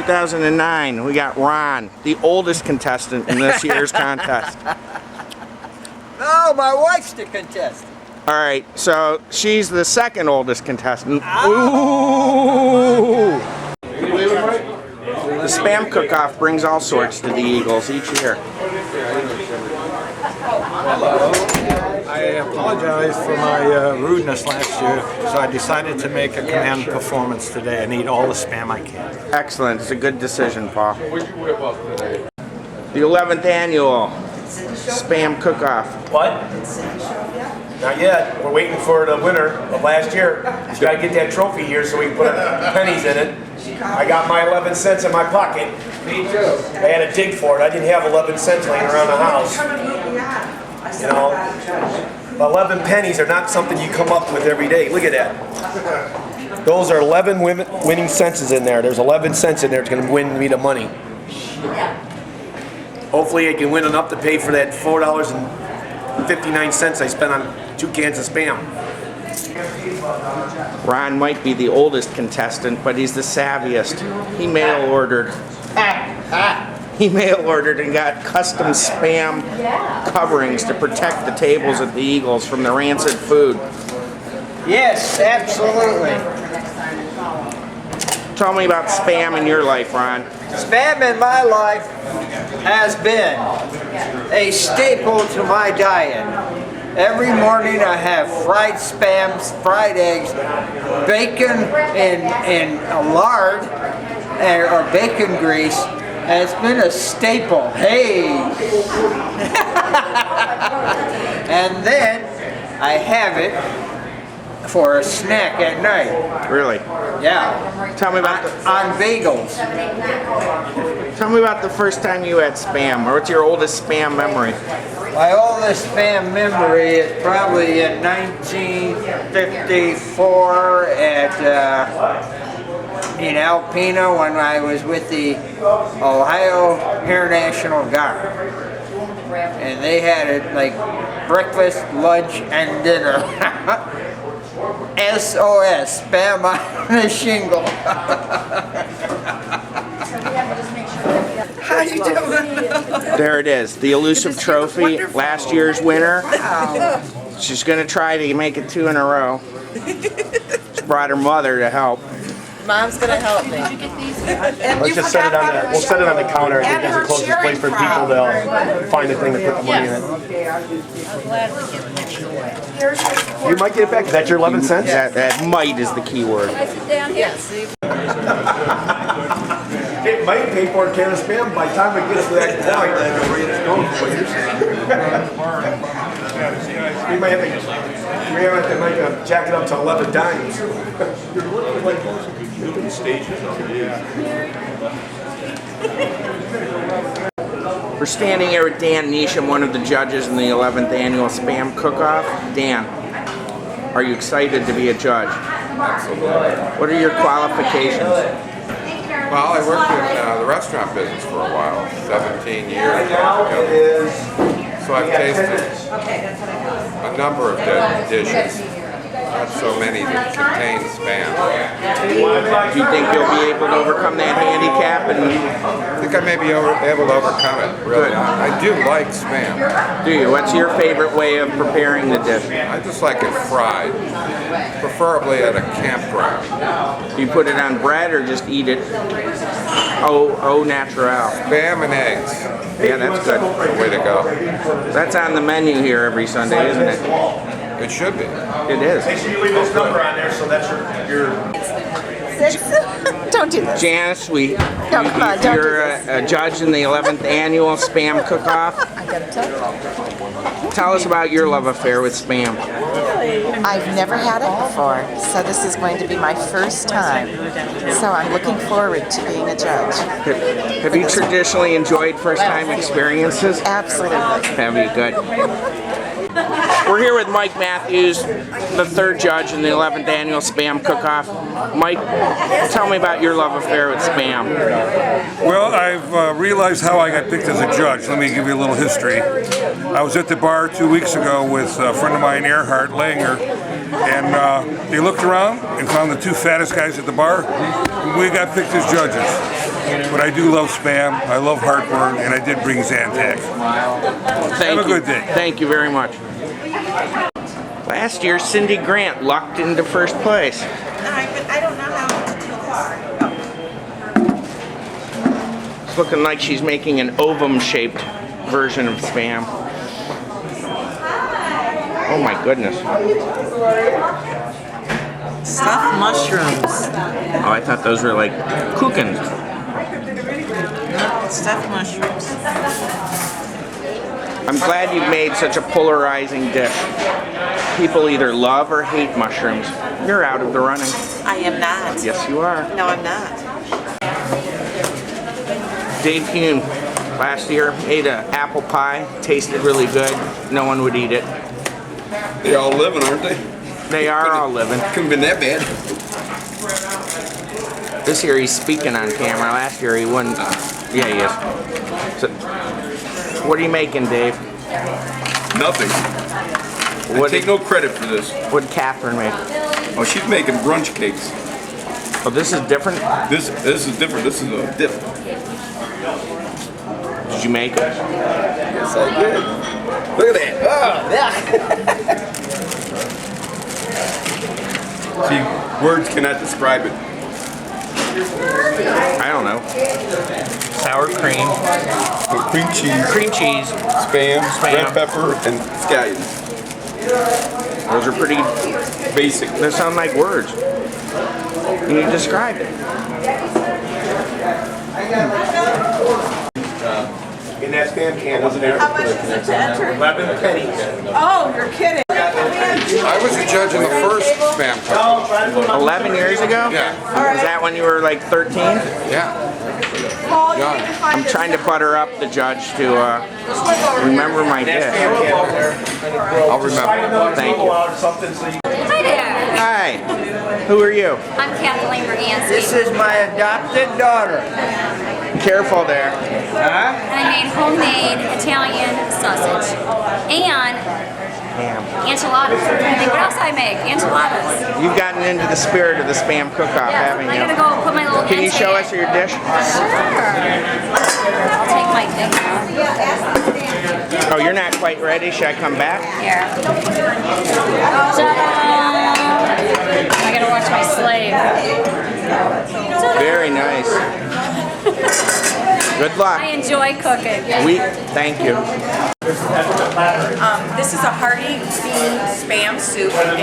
2009, we got Ron, the oldest contestant in this year's contest. No, my wife's the contestant. All right, so she's the second oldest contestant. Ooh! The SPAM Cookoff brings all sorts to the Eagles each year. Hello. I apologize for my rudeness last year, so I decided to make a command performance today and eat all the Spam I can. Excellent. It's a good decision, Paul. The 11th annual SPAM Cookoff. What? Not yet. We're waiting for the winner of last year. He's got to get that trophy here so we can put pennies in it. I got my 11 cents in my pocket. Me too. I had to dig for it. I didn't have 11 cents laying around the house. You know, 11 pennies are not something you come up with every day. Look at that. Those are 11 winning cents in there. There's 11 cents in there. It's going to win me the money. Hopefully I can win enough to pay for that $4.59 I spent on 2 cans of Spam. Ron might be the oldest contestant, but he's the savviest. He mail ordered. He mail ordered and got custom Spam coverings to protect the tables at the Eagles from the rancid food. Yes, absolutely. Tell me about Spam in your life, Ron. Spam in my life has been a staple to my diet. Every morning I have fried Spam, fried eggs, bacon in lard or bacon grease, and it's been a staple. Hey! And then I have it for a snack at night. Really? Yeah. Tell me about on bagels. Tell me about the first time you had Spam, or what's your oldest Spam memory? My oldest Spam memory is probably in 1954 in Alpena when I was with the Ohio Air National Guard. And they had it like breakfast, lunch, and dinner. SOS, Spam on the shingle. How you doing? There it is, the elusive trophy, last year's winner. Wow. She's going to try to make it 2 in a row. She brought her mother to help. Mom's going to help me. Let's just set it on the, we'll set it on the counter. I think there's a closest place for people to find the thing to put the money in it. You might get it back. Is that your 11 cents? That might is the key word. Yes. It might pay for a can of Spam by the time it gets to that point. We might have to jack it up to 11 dimes. We're standing here with Dan Neesham, one of the judges in the 11th annual SPAM Cookoff. Dan, are you excited to be a judge? Absolutely. What are your qualifications? Well, I worked in the restaurant business for a while, 17 years. So I've tasted a number of dishes. Not so many that contain Spam. Do you think you'll be able to overcome that handicap? I think I may be able to overcome it, really. I do like Spam. Do you? What's your favorite way of preparing the dish? I just like it fried, preferably at a campground. Do you put it on bread or just eat it au natural? Spam and eggs. Yeah, that's good. Way to go. That's on the menu here every Sunday, isn't it? It should be. It is. Make sure you leave this number on there so that's your Don't do this. Janice, No, come on, don't you're a judge in the 11th annual SPAM Cookoff. I gotta tell you. Tell us about your love affair with Spam. I've never had it before, so this is going to be my first time. So I'm looking forward to being a judge. Have you traditionally enjoyed first-time experiences? Absolutely. Have you? Good. We're here with Mike Matthews, the 3rd judge in the 11th annual SPAM Cookoff. Mike, tell me about your love affair with Spam. Well, I've realized how I got picked as a judge. Let me give you a little history. I was at the bar 2 weeks ago with a friend of mine, Earhart Langer, and they looked around and found the 2 fattest guys at the bar, and we got picked as judges. but I do love Spam. I love heartburn, and I did bring Zantac. Have a good day. Thank you very much. Last year, Cindy Grant lucked into first place. I don't know how It's looking like she's making an ovum-shaped version of Spam. Oh my goodness. Stuffed mushrooms. Oh, I thought those were like Kuchens. Stuffed mushrooms. I'm glad you've made such a polarizing dish. People either love or hate mushrooms. You're out of the running. I am not. Yes, you are. No, I'm not. Dave Kuhn last year ate an apple pie. Tasted really good. No one would eat it. They're all living, aren't they? They are all living. Couldn't been that bad. This year he's speaking on camera. Last year he wouldn't. Yeah, he is. So, what are you making, Dave? Nothing. I take no credit for this. What did Catherine make? Oh, she's making brunch cakes. Oh, this is different? This is different. This is a dip. Did you make it? Yes, I did. Look at that. Oh, yeah. See, words cannot describe it. I don't know. Sour cream. Cream cheese. Cream cheese. Spam, red pepper, and scallions. Those are pretty Basic. They sound like words. And you described it. In that Spam can, wasn't there? How much is it to enter? 11 pennies. Oh, you're kidding. I was a judge in the first Spam Cookoff. 11 years ago? Yeah. Was that when you were like 13? Yeah. Paul, you Yeah. need to find I'm trying to butter up the judge to remember my dish. I'll remember. Thank you. Hi there. Hi. Who are you? I'm Kathleen Berganski. This is my adopted daughter. Careful there. And I made homemade Italian sausage and enchiladas. What else I make? Enchiladas. You've gotten into the spirit of the Spam Cookoff, Yeah, haven't I gotta you? go put my little. Can you show us your dish? Sure. I'll take my thing off. Oh, you're not quite ready. Should I come back? Here. Ta-da! I gotta watch my slave. Very nice. Good luck. I enjoy cooking. Thank you. This is a hearty bean Spam soup. It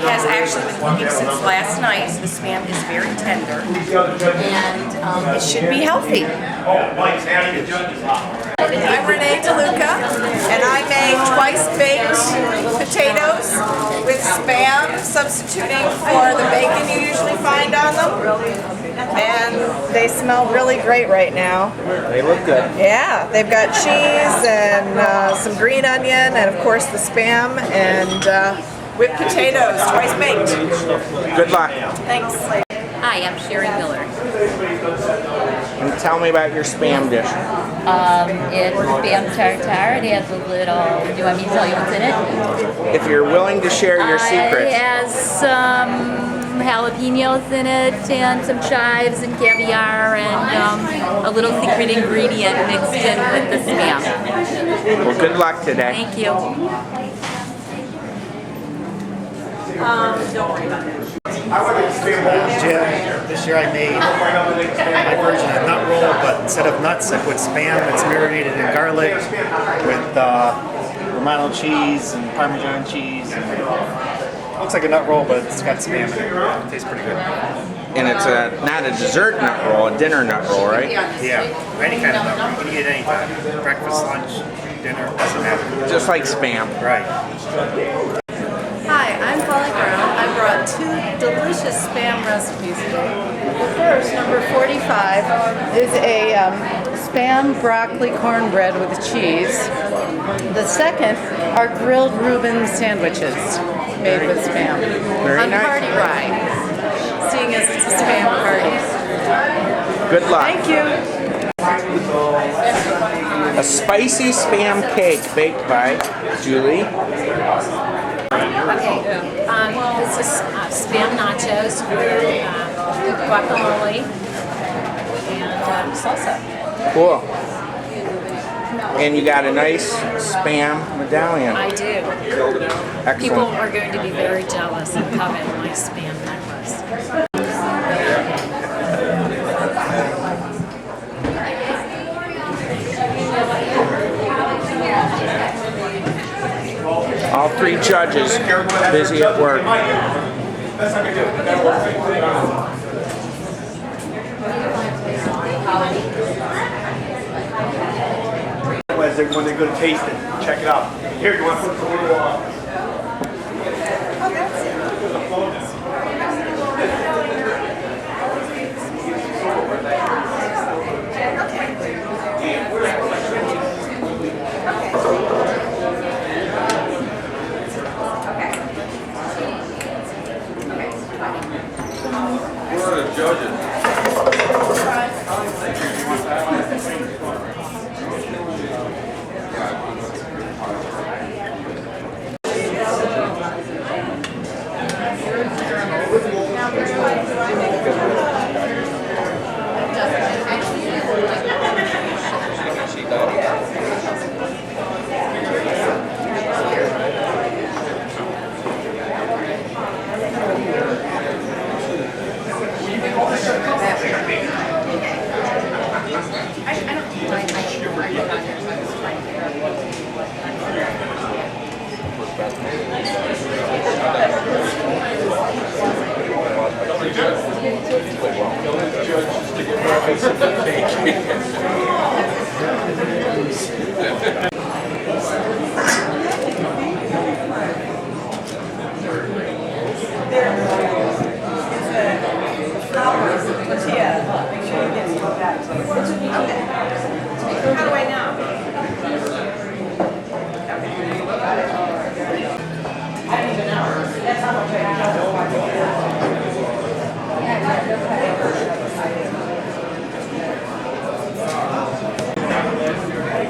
has actually been cooking since last night. The Spam is very tender and it should be healthy. I'm Renee DeLuca and I make twice baked potatoes with Spam, substituting for the bacon you usually find on them. And they smell really great right now. They look good. Yeah, they've got cheese and some green onion and of course the Spam and whipped potatoes, twice baked. Good luck. Thanks. Hi, I'm Sherry Miller. And tell me about your Spam dish. It's Spam tartare. It has a little. Do you want me to tell you what's in it? If you're willing to share your It secrets. has some jalapenos in it and some chives and caviar and a little secret ingredient mixed in with the Spam. Well, good luck today. Thank you. Don't worry about it. Jim, this year I made my version of nut roll, but instead of nuts I put Spam. It's marinated in garlic with Romano cheese and Parmesan cheese. Looks like a nut roll, but it's got Spam in it. It tastes pretty good. And it's not a dessert nut roll, a dinner nut roll, right? Yeah, any kind of nut roll. You can eat it anytime. Breakfast, lunch, dinner, doesn't matter. Just like Spam. Right. Hi, I'm Polly Brown. I brought 2 delicious Spam recipes today. The first, number 45, is a Spam broccoli cornbread with cheese. The second are grilled Reuben sandwiches made with Spam. Very on nice. party rye, seeing as it's a Spam party. Good luck. Thank you. A spicy Spam cake baked by Julie. Okay. This is Spam nachos with guacamole and salsa. Cool. And you got a nice SPAM medallion. I do. Excellent. People are going to be very jealous and covet my SPAM necklace. All three judges busy at work. When they're going to taste it, check it out. Here, you want to put the little Where are the judges?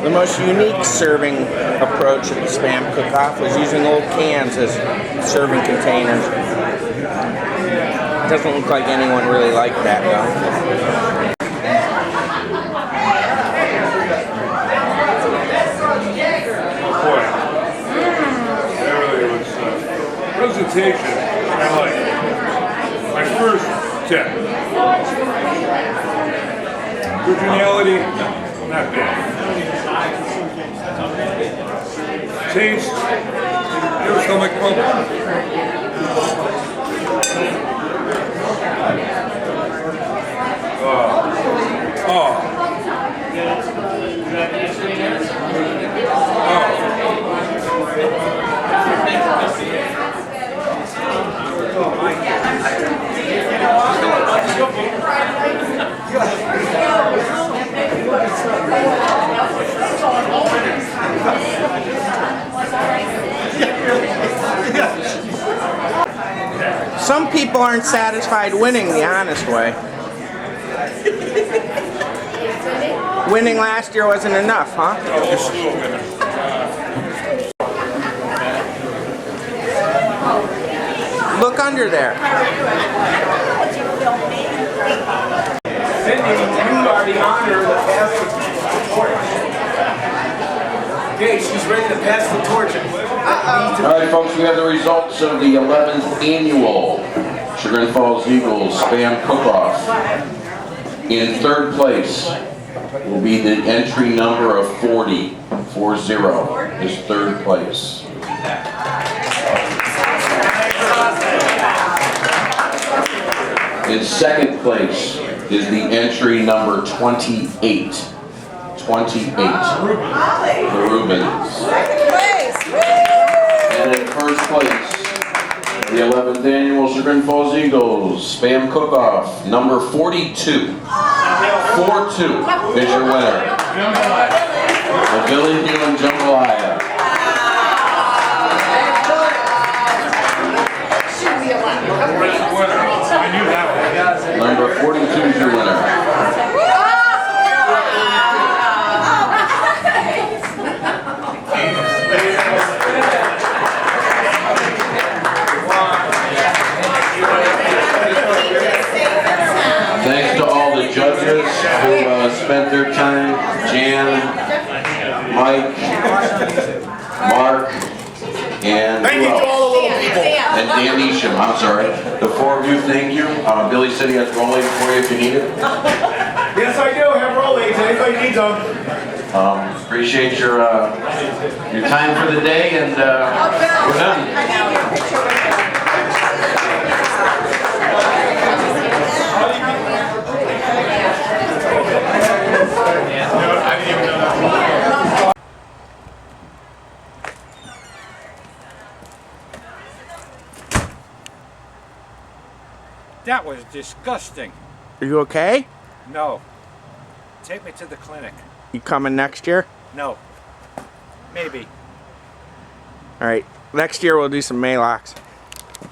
The most unique serving approach at the SPAM Cookoff was using old cans as serving containers. It doesn't look like anyone really liked that though. Presentation, I like. My first tip. Originality, not bad. Taste, your stomach pump. Some people aren't satisfied winning the honest way. Winning last year wasn't enough, huh? Look under there. Cindy, you are the honor to pass the torch. Okay, she's ready to pass the torch. All right, folks, we have the results of the 11th annual Chagrin Falls Eagles SPAM Cookoff. In third place will be the entry number of 40 is third place. In second place is the entry number 28. The Rubens. And in first place, the 11th annual Chagrin Falls Eagles SPAM Cookoff, number 42. 4-2 is your winner. The Billy Hewlin Jambalaya. Number 42 is your winner. Thanks to all the judges who spent their time, Jan, Mike, Mark, and Thank you to all the little people. And Dan Isham, I'm sorry. The four of you, thank you. Billy said he has Rolaids for you if you need it. Yes, I do have Rolaids. Anybody needs them. Appreciate your time for the day, and we're done. That was disgusting. Are you okay? No. Take me to the clinic. You coming next year? No. Maybe. All right. Next year we'll do some Maalox.